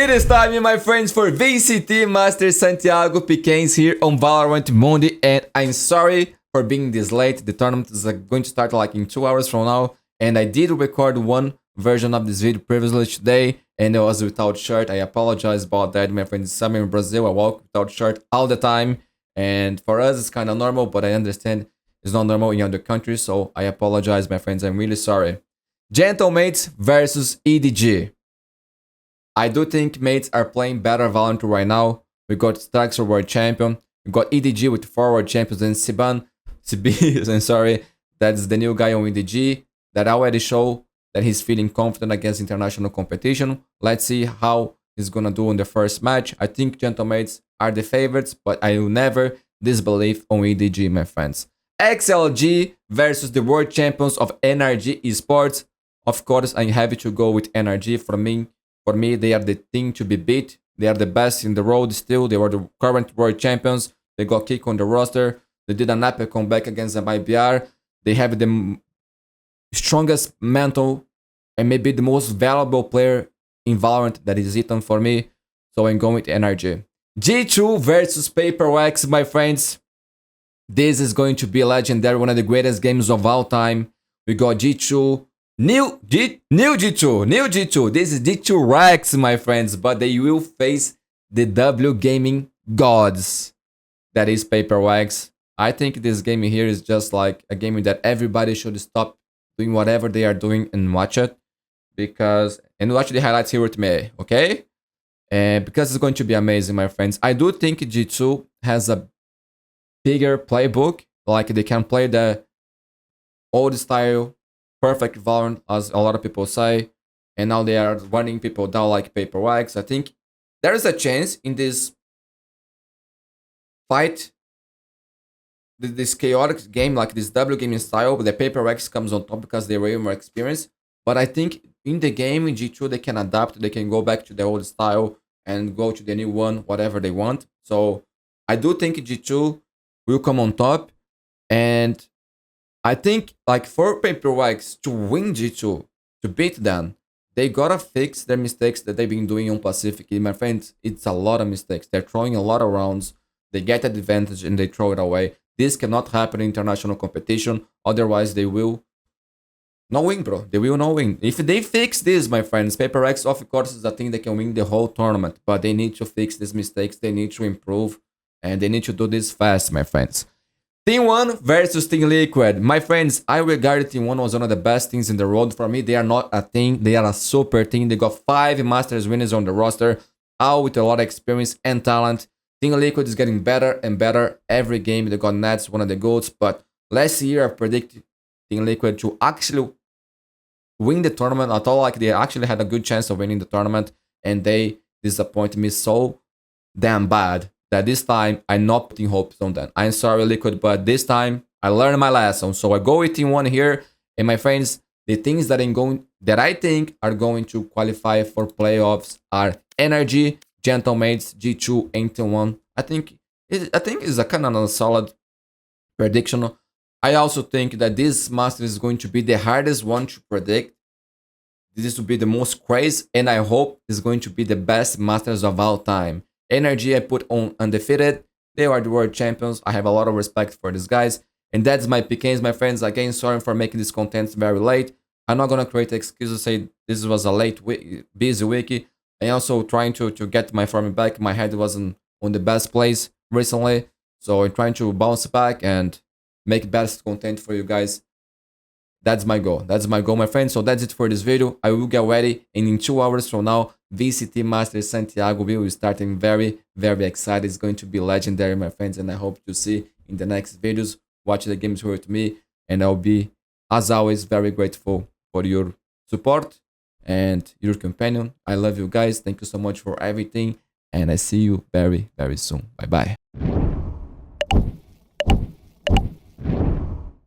It is time, my friends, for VCT Master Santiago Piquens here on Valorant Mundi, and I'm sorry for being this late. The tournament is going to start like in 2 hours from now, and I did record one version of this video previously today, and it was without shirt. I apologize about that, my friends. Summer in Brazil, I walk without shirt all the time, and for us it's kind of normal, but I understand it's not normal in other countries, so I apologize, my friends. I'm really sorry. Gentlemates versus EDG. I do think mates are playing better Valorant right now. We got Straxer World Champion. We got EDG with 4 World Champions and CB, I'm sorry. That's the new guy on EDG that already show that he's feeling confident against international competition. Let's see how he's gonna do in the first match. I think Gentlemates are the favorites, but I will never disbelieve on EDG, my friends. XLG versus the World Champions of NRG Esports. Of course, I'm happy to go with NRG. For me, they are the team to be beat. They are the best in the world still. They were the current world champions. They got kicked on the roster. They did an epic comeback against the IBR. They have the strongest mental and maybe the most valuable player in Valorant, that is Ethan for me. So I'm going with NRG. G2 versus Paperwax, my friends. This is going to be legendary, one of the greatest games of all time. We got G2. New G2. This is G2 Rex, my friends, but they will face the W Gaming gods. That is Paperwax. I think this game here is just like a game that everybody should stop doing whatever they are doing and watch it. And watch the highlights here with me, okay? And because it's going to be amazing, my friends. I do think G2 has a bigger playbook. Like they can play the old style perfect Valorant, as a lot of people say, and now they are running people down like Paperwax. I think there is a chance in this fight, this chaotic game, like this W gaming style, the Paperwax comes on top because they were more experienced. But I think in the game, in G2, they can adapt, they can go back to the old style and go to the new one, whatever they want. So I do think G2 will come on top, and I think, like, for Paperwax to win G2, to beat them, they gotta fix their mistakes that they've been doing on Pacific. My friends, it's a lot of mistakes. They're throwing a lot of rounds. They get an advantage and they throw it away. This cannot happen in international competition. Otherwise, they will not win, bro. They will not win. If they fix this, my friends, Paperwax, of course, is a thing that can win the whole tournament. But they need to fix these mistakes. They need to improve. And they need to do this fast, my friends. Team 1 versus Team Liquid. My friends, I regard Team 1 as one of the best teams in the world. For me, they are not a team. They are a super team. They got 5 Masters winners on the roster, all with a lot of experience and talent. Team Liquid is getting better and better every game. They got Nats, one of the GOATs. But last year, I predicted Team Liquid to actually win the tournament at all. Like, they actually had a good chance of winning the tournament. And they disappointed me so damn bad that this time I'm not putting hopes on them. I'm sorry, Liquid, but this time I learned my lesson. So I go with Team 1 here. And my friends, the things that I think are going to qualify for playoffs are NRG, Gentlemates, G2, and Team 1. I think it's a kind of a solid prediction. I also think that this Master is going to be the hardest one to predict. This will be the most crazy, and I hope it's going to be the best Masters of all time. NRG I put on undefeated. They are the world champions. I have a lot of respect for these guys. And that's my Piquens, my friends. Again, sorry for making this content very late. I'm not going to create excuses, say this was a busy week. I'm also trying to get my form back. My head wasn't on the best place recently. So I'm trying to bounce back and make best content for you guys. That's my goal. That's my goal, my friends. So that's it for this video. I will get ready. And in 2 hours from now, VCT Master Santiago will be starting. Very, very excited. It's going to be legendary, my friends. And I hope to see in the next videos. Watch the games with me. And I'll be, as always, very grateful for your support and your companion. I love you guys. Thank you so much for everything. And I see you very, very soon. Bye-bye.